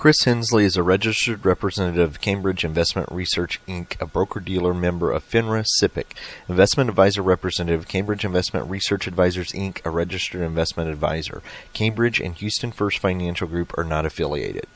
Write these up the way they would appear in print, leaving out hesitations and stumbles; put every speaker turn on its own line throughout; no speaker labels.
Chris Hensley is a registered representative of Cambridge Investment Research, Inc., a broker-dealer member of FINRA SIPC, investment advisor representative of Cambridge Investment Research Advisors, Inc., a registered investment advisor. Cambridge and Houston First Financial Group are not affiliated.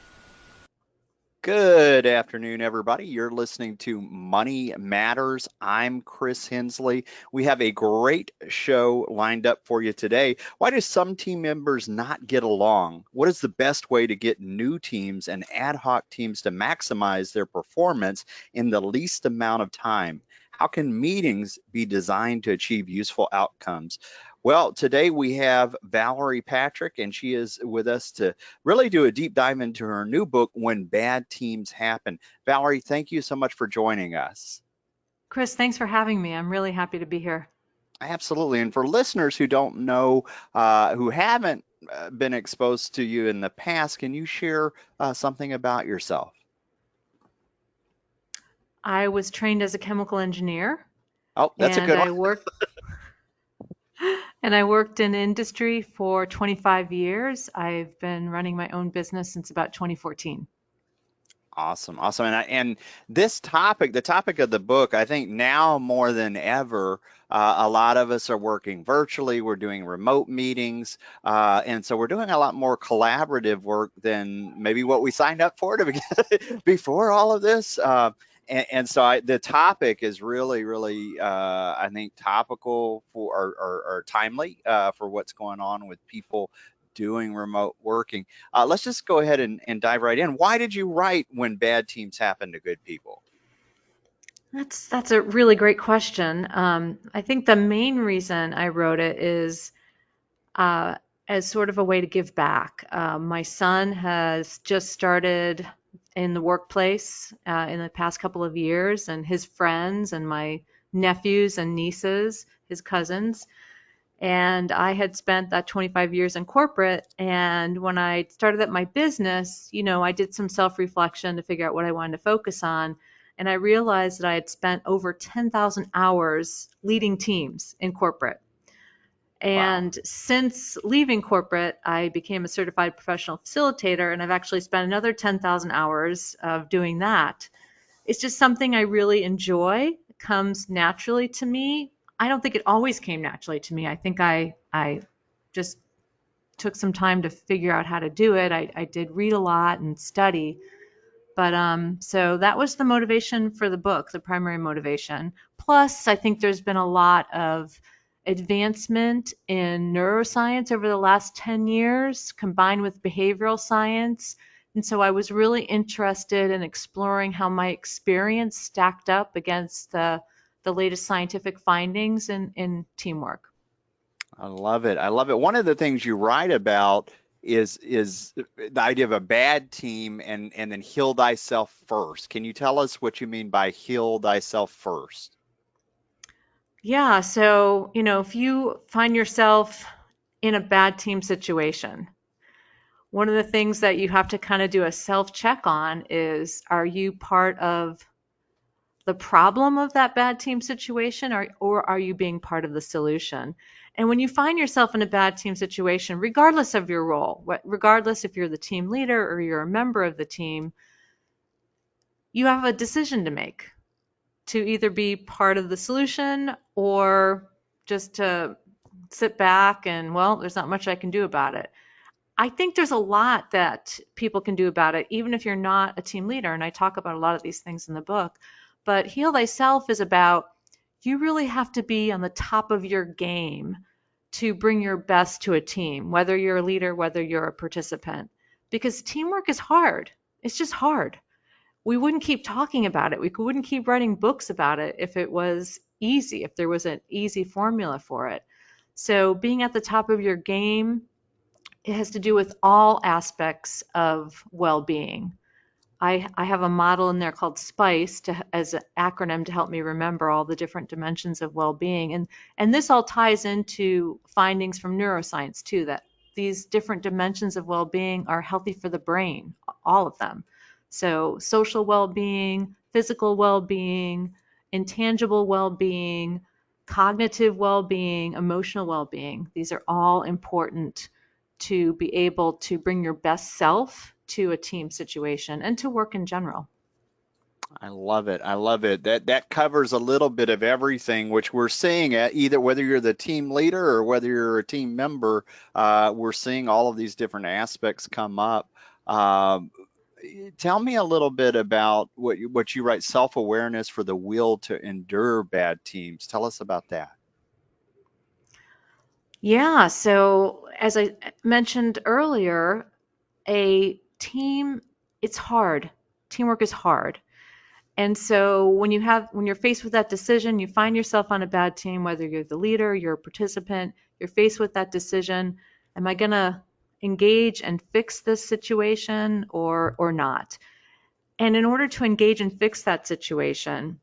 Good afternoon, everybody. You're listening to Money Matters. I'm Chris Hensley. We have a great show lined up for you today. Why do some team members not get along? What is the best way to get new teams and ad hoc teams to maximize their performance in the least amount of time? How can meetings be designed to achieve useful outcomes? Well, today we have Valerie Patrick, and she is with us to really do a deep dive into her new book, When Bad Teams Happen. Valerie, thank you so much for joining us.
Chris, thanks for having me. I'm really happy to be here.
Absolutely. And for listeners who don't know, who haven't been exposed to you in the past, can you share something about yourself?
I was trained as a chemical engineer.
Oh, that's a good one.
I worked in industry for 25 years. I've been running my own business since about 2014.
Awesome. And this topic, the topic of the book, I think now more than ever, a lot of us are working virtually. We're doing remote meetings. And so we're doing a lot more collaborative work than maybe what we signed up for before all of this. So the topic is really, I think, topical for or timely for what's going on with people doing remote working. Let's just go ahead and dive right in. Why did you write When Bad Teams Happen to Good People?
That's a really great question. I think the main reason I wrote it is as sort of a way to give back. My son has just started in the workplace in the past couple of years, and his friends and my nephews and nieces, his cousins, and I had spent that 25 years in corporate. And when I started up my business, I did some self-reflection to figure out what I wanted to focus on. And I realized that I had spent over 10,000 hours leading teams in corporate. And wow. Since leaving corporate, I became a certified professional facilitator, and I've actually spent another 10,000 hours of doing that. It's just something I really enjoy. It comes naturally to me. I don't think it always came naturally to me. I think I just took some time to figure out how to do it. I did read a lot and study. But so that was the motivation for the book, the primary motivation. Plus, I think there's been a lot of advancement in neuroscience over the last 10 years, combined with behavioral science. And so I was really interested in exploring how my experience stacked up against the latest scientific findings in teamwork.
I love it. One of the things you write about is the idea of a bad team and then heal thyself first. Can you tell us what you mean by heal thyself first?
Yeah, so, if you find yourself in a bad team situation, one of the things that you have to kind of do a self-check on is, are you part of the problem of that bad team situation, or are you being part of the solution? And when you find yourself in a bad team situation, regardless of your role, regardless if you're the team leader or you're a member of the team, you have a decision to make, to either be part of the solution or just to sit back and, well, there's not much I can do about it. I think there's a lot that people can do about it, even if you're not a team leader. And I talk about a lot of these things in the book. But Heal Thyself is about, you really have to be on the top of your game to bring your best to a team, whether you're a leader, whether you're a participant. Because teamwork is hard. It's just hard. We wouldn't keep talking about it. We wouldn't keep writing books about it if it was easy, if there was an easy formula for it. So being at the top of your game, it has to do with all aspects of well-being. I have a model in there called SPICE as an acronym to help me remember all the different dimensions of well-being. And this all ties into findings from neuroscience too, that these different dimensions of well-being are healthy for the brain, all of them. So social well-being, physical well-being, intangible well-being, cognitive well-being, emotional well-being. These are all important to be able to bring your best self to a team situation and to work in general.
I love it. I love it. That covers a little bit of everything, which we're seeing at either whether you're the team leader or whether you're a team member. We're seeing all of these different aspects come up. Um, Tell me a little bit about what you write, self-awareness for the will to endure bad teams. Tell us about that.
Yeah, so as I mentioned earlier, a team, it's hard. Teamwork is hard. And so when you're faced with that decision, you find yourself on a bad team, whether you're the leader, you're a participant, you're faced with that decision, am I going to engage and fix this situation or not? And in order to engage and fix that situation,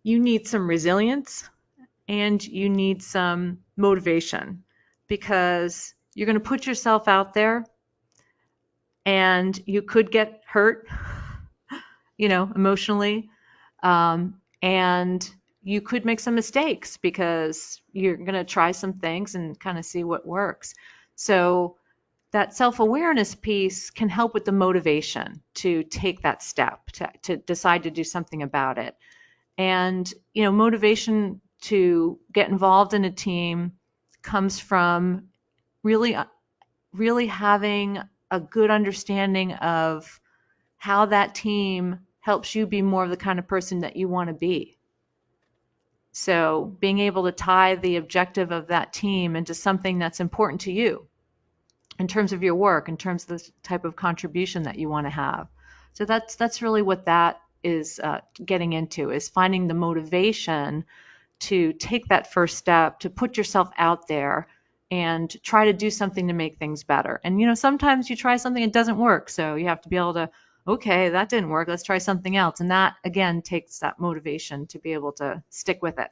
you need some resilience and you need some motivation, because you're going to put yourself out there and you could get hurt, emotionally. And you could make some mistakes because you're going to try some things and kind of see what works. So that self-awareness piece can help with the motivation to take that step, to decide to do something about it. And, motivation to get involved in a team comes from really, really having a good understanding of how that team helps you be more of the kind of person that you want to be. So being able to tie the objective of that team into something that's important to you in terms of your work, in terms of the type of contribution that you want to have. So that's really what that is getting into, is finding the motivation to take that first step, to put yourself out there and try to do something to make things better. And, sometimes you try something, it doesn't work. So you have to be able to, okay, that didn't work, let's try something else. And that, again, takes that motivation to be able to stick with it.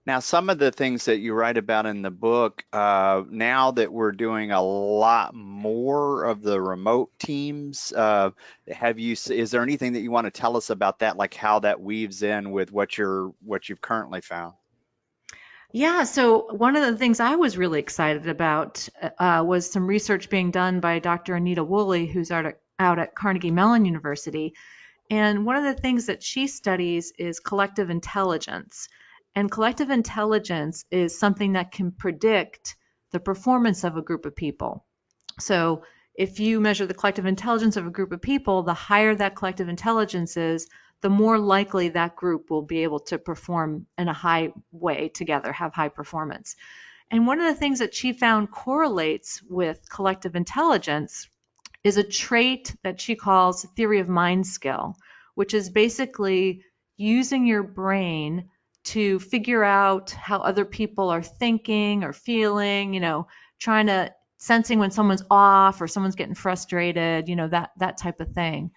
Now, some of the things that you write about in the book, now that we're doing a lot more of the remote teams, is there anything that you want to tell us about that, like how that weaves in with what you've currently found?
Yeah, so one of the things I was really excited about was some research being done by Dr. Anita Woolley, who's out at Carnegie Mellon University. And one of the things that she studies is collective intelligence. And collective intelligence is something that can predict the performance of a group of people. So if you measure the collective intelligence of a group of people, the higher that collective intelligence is, the more likely that group will be able to perform in a high way together, have high performance. And one of the things that she found correlates with collective intelligence is a trait that she calls theory of mind skill, which is basically using your brain to figure out how other people are thinking or feeling, sensing when someone's off or someone's getting frustrated, that type of thing.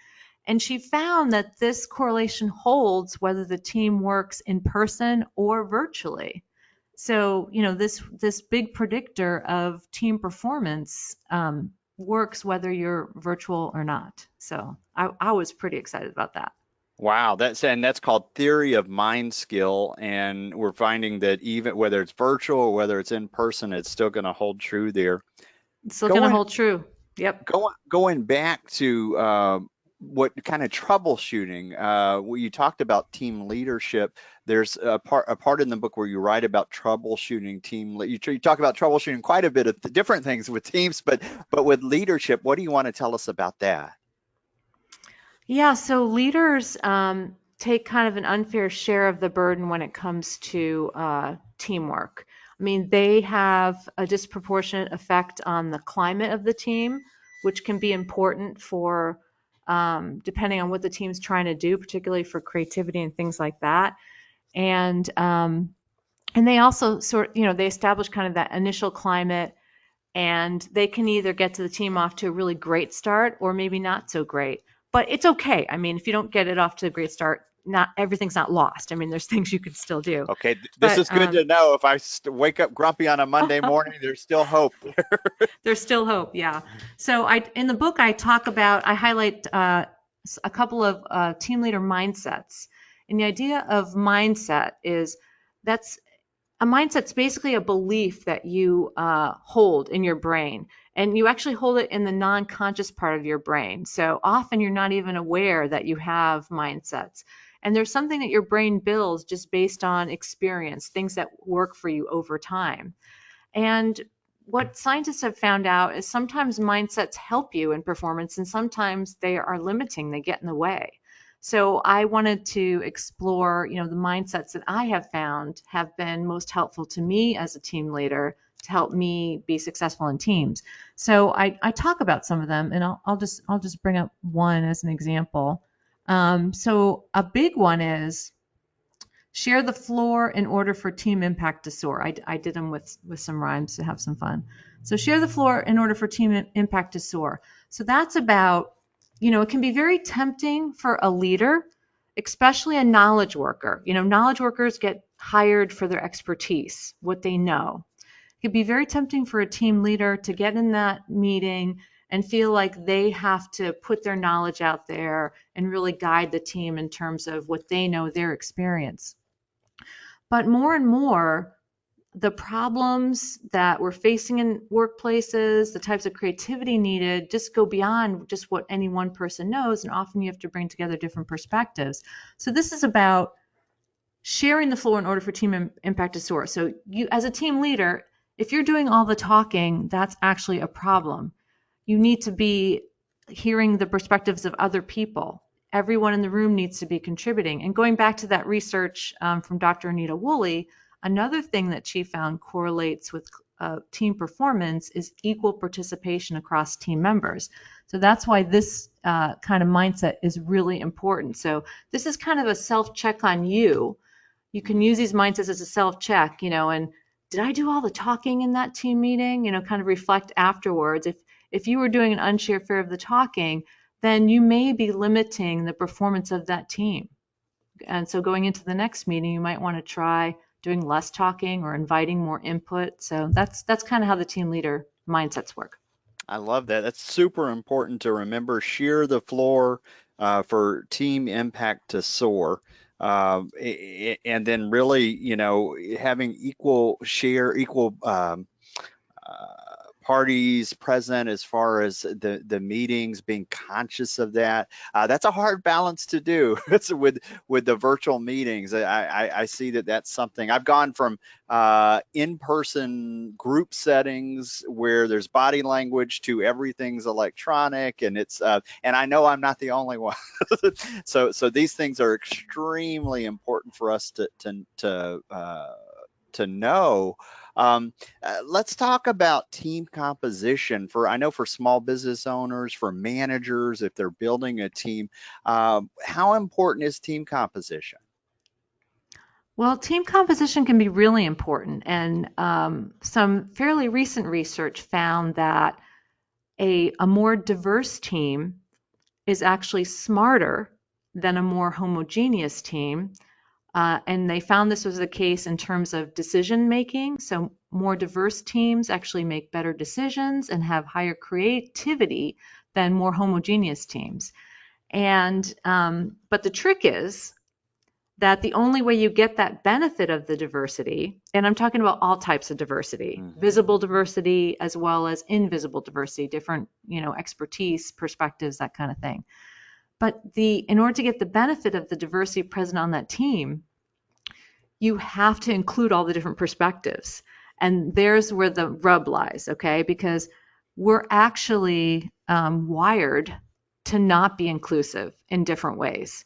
And she found that this correlation holds whether the team works in person or virtually. So, this big predictor of team performance works whether you're virtual or not. So I was pretty excited about that.
Wow, that's called theory of mind skill, and we're finding that even whether it's virtual or whether it's in person, it's still going to hold true there.
It's still going to hold true. Yep.
Going back to what kind of troubleshooting, you talked about team leadership. There's a part in the book where you write about troubleshooting you talk about troubleshooting quite a bit of different things with teams, but with leadership, what do you want to tell us about that?
Yeah, so leaders take kind of an unfair share of the burden when it comes to teamwork. I mean, they have a disproportionate effect on the climate of the team, which can be important for depending on what the team's trying to do, particularly for creativity and things like that. And they also they establish kind of that initial climate, and they can either get to the team off to a really great start or maybe not so great. But it's okay. I mean, if you don't get it off to a great start, not everything's not lost. I mean, there's things you could still do.
Okay, this is good to know. If I wake up grumpy on a Monday morning, there's still hope.
There's still hope, yeah. So in the book, I highlight a couple of team leader mindsets. And the idea of mindset is that's a mindset's basically a belief that you hold in your brain, and you actually hold it in the non-conscious part of your brain. So often you're not even aware that you have mindsets. And there's something that your brain builds just based on experience, things that work for you over time. And what scientists have found out is sometimes mindsets help you in performance, and sometimes they are limiting, they get in the way. So I wanted to explore, the mindsets that I have found have been most helpful to me as a team leader to help me be successful in teams. So I talk about some of them, and I'll just bring up one as an example. So a big one is share the floor in order for team impact to soar. I did them with some rhymes to have some fun. So share the floor in order for team impact to soar. So that's about, it can be very tempting for a leader, especially a knowledge worker. Knowledge workers get hired for their expertise, what they know. It can be very tempting for a team leader to get in that meeting and feel like they have to put their knowledge out there and really guide the team in terms of what they know, their experience. But more and more, the problems that we're facing in workplaces, the types of creativity needed, just go beyond just what any one person knows, and often you have to bring together different perspectives. So this is about sharing the floor in order for team impact to soar. So you, as a team leader, if you're doing all the talking, that's actually a problem. You need to be hearing the perspectives of other people. Everyone in the room needs to be contributing. And going back to that research from Dr. Anita Woolley, another thing that she found correlates with team performance is equal participation across team members. So that's why this kind of mindset is really important. So this is kind of a self-check on you. You can use these mindsets as a self-check, and did I do all the talking in that team meeting? Kind of reflect afterwards. If you were doing an unshared share of the talking, then you may be limiting the performance of that team. And so going into the next meeting, you might want to try doing less talking or inviting more input. So that's kind of how the team leader mindsets work.
I love that. That's super important to remember. Shear the floor for team impact to soar. And then really, having equal share, equal parties present as far as the meetings, being conscious of that. That's a hard balance to do with the virtual meetings. I see that's something. I've gone from in-person group settings where there's body language to everything's electronic, and it's and I know I'm not the only one. So these things are extremely important for us to know. Let's talk about team composition. I know for small business owners, for managers, if they're building a team, how important is team composition?
Well, team composition can be really important, and some fairly recent research found that a more diverse team is actually smarter than a more homogeneous team. And they found this was the case in terms of decision making. So more diverse teams actually make better decisions and have higher creativity than more homogeneous teams. And but the trick is that the only way you get that benefit of the diversity, and I'm talking about all types of diversity, visible diversity as well as invisible diversity, different expertise, perspectives, that kind of thing. But in order to get the benefit of the diversity present on that team, you have to include all the different perspectives. And there's where the rub lies, okay? Because we're actually wired to not be inclusive in different ways.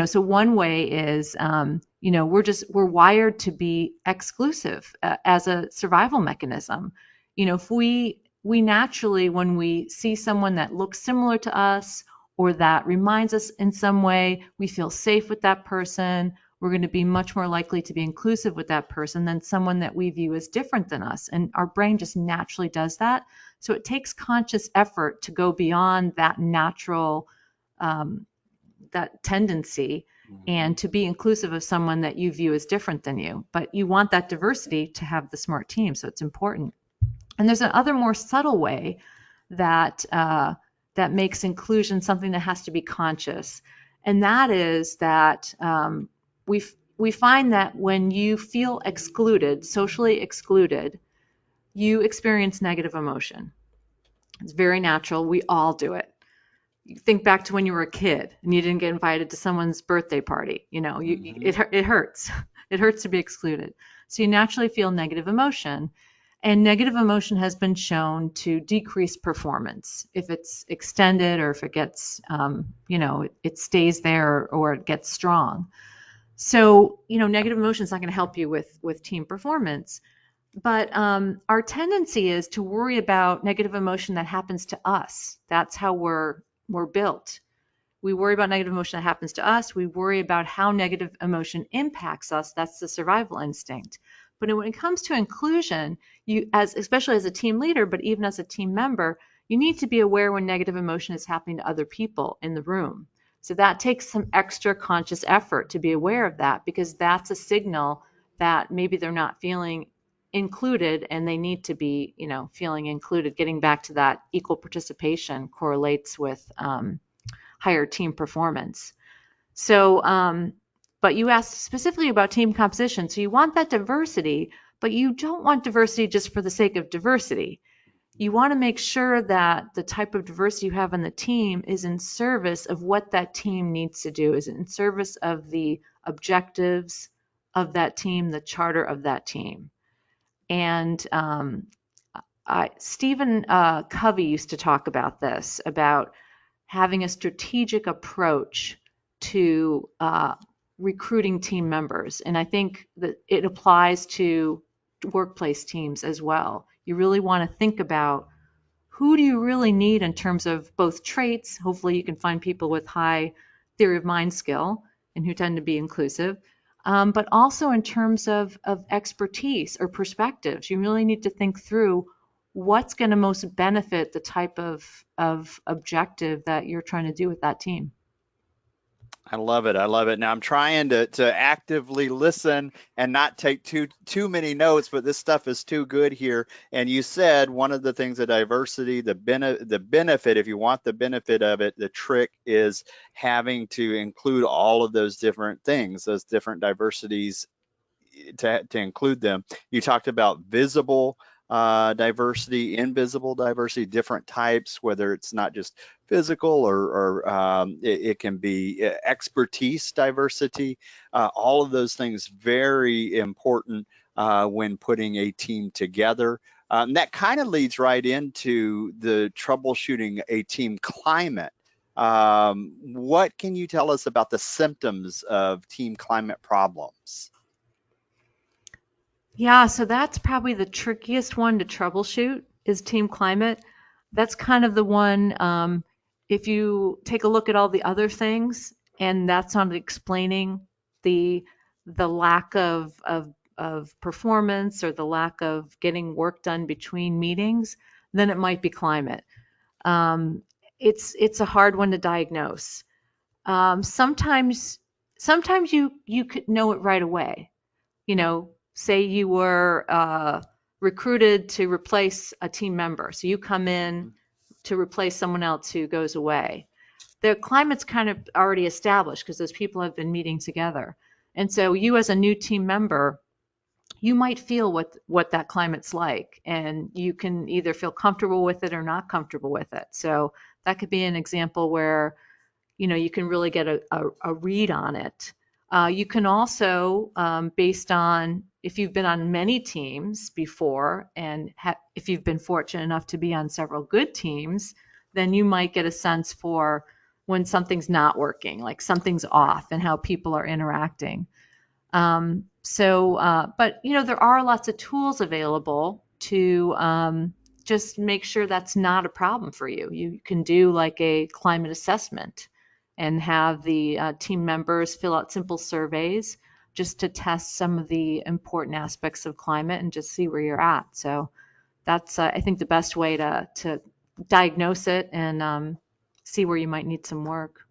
So one way is, we're wired to be exclusive as a survival mechanism. If we naturally, when we see someone that looks similar to us or that reminds us in some way, we feel safe with that person. We're going to be much more likely to be inclusive with that person than someone that we view as different than us. And our brain just naturally does that. So it takes conscious effort to go beyond that natural, that tendency, and to be inclusive of someone that you view as different than you. But you want that diversity to have the smart team, so it's important. And there's another more subtle way that that makes inclusion something that has to be conscious, and that is that we find that when you feel excluded, socially excluded, you experience negative emotion. It's very natural. We all do it. You think back to when you were a kid and you didn't get invited to someone's birthday party. It hurts. It hurts to be excluded. So you naturally feel negative emotion. And negative emotion has been shown to decrease performance if it's extended or if it gets, it stays there or it gets strong. So, negative emotion is not going to help you with team performance. But our tendency is to worry about negative emotion that happens to us. That's how we're built. We worry about negative emotion that happens to us. We worry about how negative emotion impacts us. That's the survival instinct. But when it comes to inclusion, especially as a team leader, but even as a team member, you need to be aware when negative emotion is happening to other people in the room. So that takes some extra conscious effort to be aware of that, because that's a signal that maybe they're not feeling included and they need to be, feeling included. Getting back to that equal participation correlates with higher team performance. So, but you asked specifically about team composition. So you want that diversity, but you don't want diversity just for the sake of diversity. You want to make sure that the type of diversity you have on the team is in service of what that team needs to do, is in service of the objectives of that team, the charter of that team. And Stephen Covey used to talk about this, about having a strategic approach to recruiting team members. And I think that it applies to workplace teams as well. You really want to think about who do you really need in terms of both traits. Hopefully you can find people with high theory of mind skill and who tend to be inclusive, but also in terms of expertise or perspectives. You really need to think through what's going to most benefit the type of objective that you're trying to do with that team.
I love it. I love it. Now I'm trying to actively listen and not take too many notes, but this stuff is too good here. And you said one of the things of diversity, the benefit, if you want the benefit of it, the trick is having to include all of those different things, those different diversities, to include them. You talked about visible diversity, invisible diversity, different types, whether it's not just physical or it can be expertise diversity. All of those things very important when putting a team together. And that kind of leads right into the troubleshooting a team climate. What can you tell us about the symptoms of team climate problems?
Yeah, so that's probably the trickiest one to troubleshoot, is team climate. That's kind of the one, if you take a look at all the other things, and that's not explaining the lack of performance or the lack of getting work done between meetings, then it might be climate. It's a hard one to diagnose. Sometimes you could know it right away. Say you were recruited to replace a team member. So you come in to replace someone else who goes away. The climate's kind of already established because those people have been meeting together. And so you as a new team member, you might feel what that climate's like, and you can either feel comfortable with it or not comfortable with it. So that could be an example where, you can really get a read on it. You can also, based on if you've been on many teams before and if you've been fortunate enough to be on several good teams, then you might get a sense for when something's not working, like something's off and how people are interacting. But there are lots of tools available to just make sure that's not a problem for you. You can do like a climate assessment and have the team members fill out simple surveys just to test some of the important aspects of climate and just see where you're at. So that's, I think, the best way to diagnose it and see where you might need some work.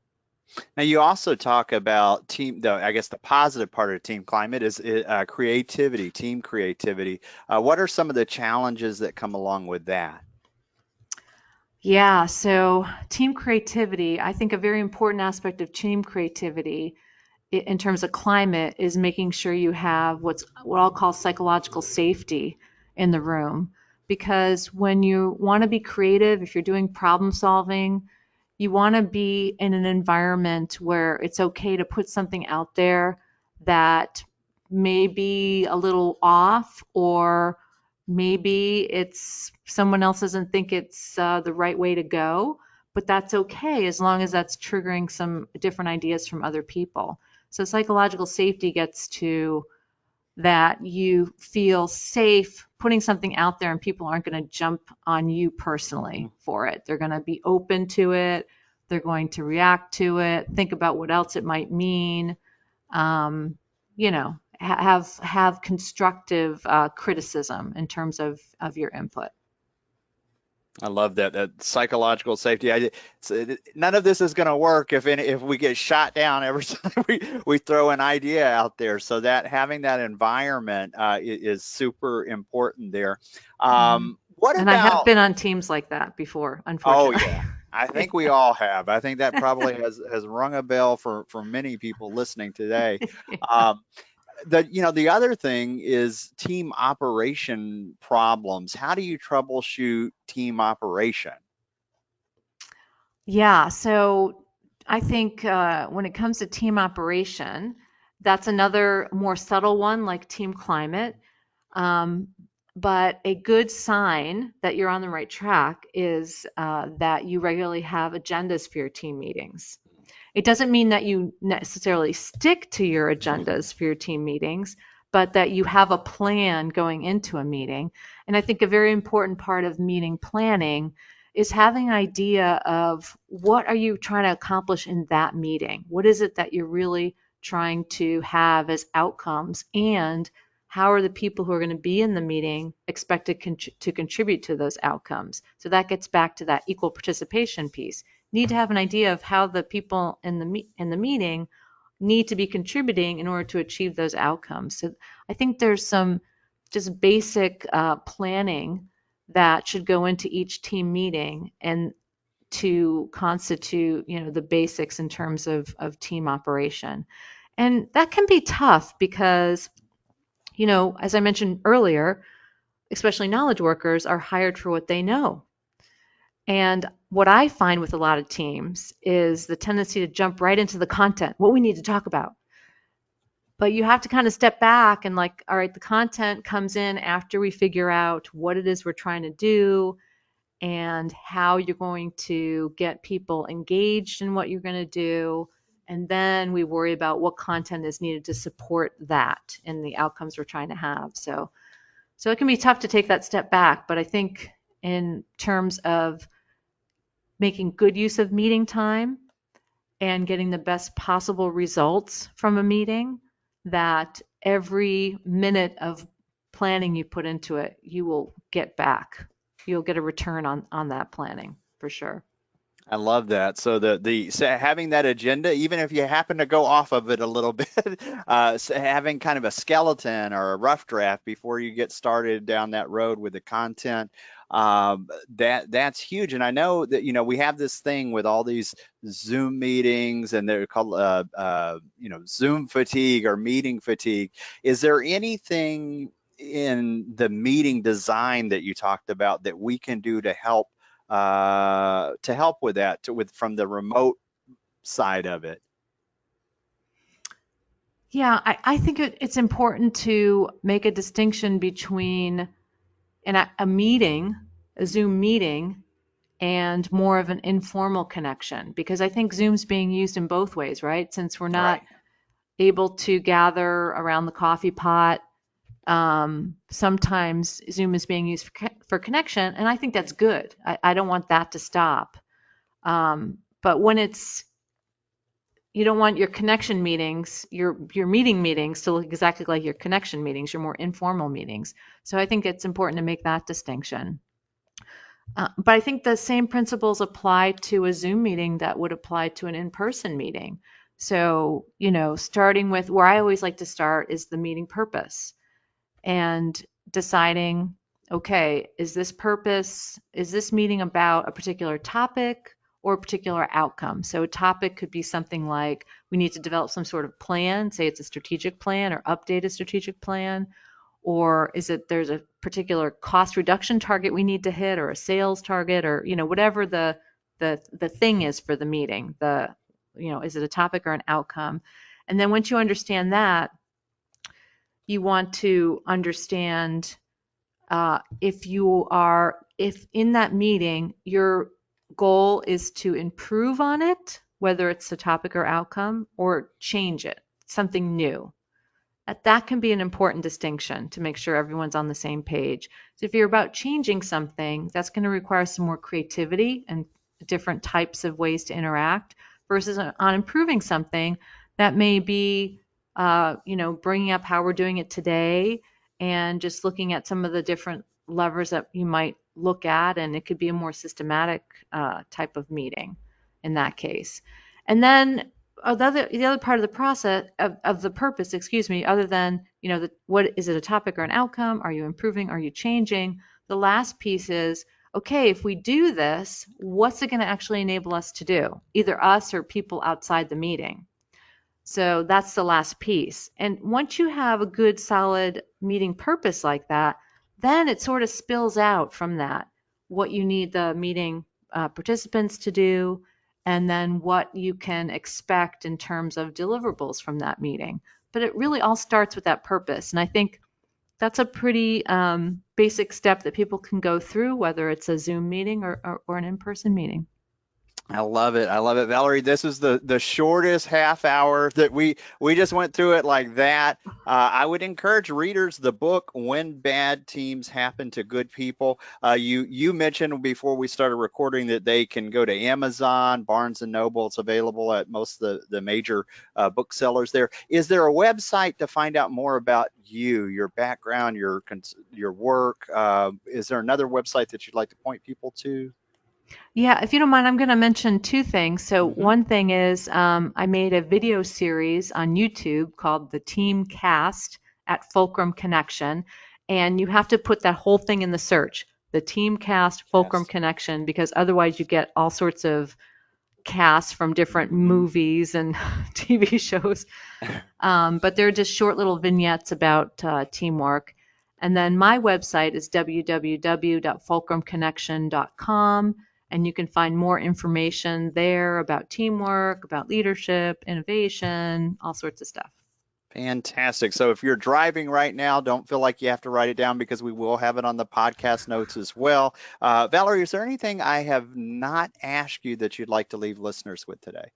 Now, you also talk about I guess the positive part of team climate is creativity, team creativity. What are some of the challenges that come along with that?
Yeah, so team creativity, I think a very important aspect of team creativity in terms of climate is making sure you have what I'll call psychological safety in the room. Because when you want to be creative, if you're doing problem solving, you want to be in an environment where it's okay to put something out there that may be a little off, or maybe it's someone else doesn't think it's the right way to go, but that's okay as long as that's triggering some different ideas from other people. So psychological safety gets to that you feel safe putting something out there and people aren't going to jump on you personally for it. They're going to be open to it. They're going to react to it, think about what else it might mean, you know, have constructive criticism in terms of your input.
I love that psychological safety. None of this is going to work if we get shot down every time we throw an idea out there. So that having that environment is super important there. What
and
about?
I have been on teams like that before, unfortunately.
Oh yeah, I think we all have. I think that probably has rung a bell for many people listening today. The other thing is team operation problems. How do you troubleshoot team operation?
Yeah, so I think when it comes to team operation, that's another more subtle one like team climate. Um, but a good sign that you're on the right track is that you regularly have agendas for your team meetings. It doesn't mean that you necessarily stick to your agendas for your team meetings, but that you have a plan going into a meeting. And I think a very important part of meeting planning is having an idea of what are you trying to accomplish in that meeting? What is it that you're really trying to have as outcomes, and how are the people who are going to be in the meeting expected to contribute to those outcomes? So that gets back to that equal participation piece. You need to have an idea of how the people in the meeting need to be contributing in order to achieve those outcomes. So I think there's some just basic planning that should go into each team meeting and to constitute, the basics in terms of team operation. And that can be tough because, as I mentioned earlier, especially knowledge workers are hired for what they know. And what I find with a lot of teams is the tendency to jump right into the content, what we need to talk about. But you have to kind of step back and all right, the content comes in after we figure out what it is we're trying to do and how you're going to get people engaged in what you're going to do. And then we worry about what content is needed to support that and the outcomes we're trying to have. So it can be tough to take that step back, but I think in terms of making good use of meeting time and getting the best possible results from a meeting, that every minute of planning you put into it, you will get back. You'll get a return on that planning for sure.
I love that. So so having that agenda, even if you happen to go off of it a little bit, so having kind of a skeleton or a rough draft before you get started down that road with the content, that's huge. And I know that we have this thing with all these Zoom meetings, and they're called Zoom fatigue or meeting fatigue. Is there anything in the meeting design that you talked about that we can do to help with that, from the remote side of it?
Yeah, I think it's important to make a distinction between a meeting, a Zoom meeting, and more of an informal connection, because I think Zoom's being used in both ways, right? Since we're not able to gather around the coffee pot, sometimes Zoom is being used for connection, and I think that's good. I don't want that to stop. But when you don't want your connection meetings, your meeting meetings to look exactly like your connection meetings, your more informal meetings. So I think it's important to make that distinction. But I think the same principles apply to a Zoom meeting that would apply to an in-person meeting. So, starting with where I always like to start is the meeting purpose, and deciding, okay, is this meeting about a particular topic, or a particular outcome. So a topic could be something like we need to develop some sort of plan, say it's a strategic plan or update a strategic plan, or is it there's a particular cost reduction target we need to hit or a sales target, or whatever the thing is for the meeting. Is it a topic or an outcome? And then once you understand that, you want to understand if in that meeting your goal is to improve on it, whether it's a topic or outcome, or change it, something new. That can be an important distinction to make sure everyone's on the same page. So if you're about changing something, that's going to require some more creativity and different types of ways to interact, versus on improving something that may be bringing up how we're doing it today and just looking at some of the different levers that you might look at, and it could be a more systematic type of meeting in that case. And then the other part of the process of the purpose, other than what is it, a topic or an outcome? Are you improving? Are you changing? The last piece is, okay, if we do this, what's it going to actually enable us to do? Either us or people outside the meeting. So that's the last piece. And once you have a good, solid meeting purpose like that, then it sort of spills out from that, what you need the meeting participants to do, and then what you can expect in terms of deliverables from that meeting. But it really all starts with that purpose. And I think that's a pretty basic step that people can go through, whether it's a Zoom meeting or an in-person meeting.
I love it. I love it. Valerie, this is the shortest half hour that we just went through it like that. I would encourage readers the book, When Bad Teams Happen to Good People. You mentioned before we started recording that they can go to Amazon, Barnes & Noble. It's available at most of the major booksellers there. Is there a website to find out more about you, your background, your work? Is there another website that you'd like to point people to?
Yeah, if you don't mind, I'm going to mention two things. So one thing is I made a video series on YouTube called The Team Cast at Fulcrum Connection, and you have to put that whole thing in the search, The Team Cast Fulcrum Connection, because otherwise you get all sorts of casts from different movies and TV shows. But they're just short little vignettes about teamwork. And then my website is www.fulcrumconnection.com. And you can find more information there about teamwork, about leadership, innovation, all sorts of stuff.
Fantastic. So if you're driving right now, don't feel like you have to write it down, because we will have it on the podcast notes as well. Valerie, is there anything I have not asked you that you'd like to leave listeners with today?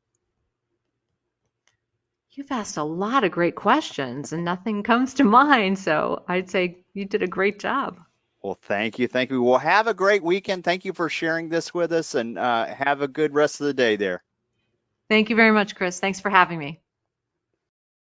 You've asked a lot of great questions and nothing comes to mind. So I'd say you did a great job.
Well, thank you. Thank you. Well, have a great weekend. Thank you for sharing this with us, and have a good rest of the day there.
Thank you very much, Chris. Thanks for having me.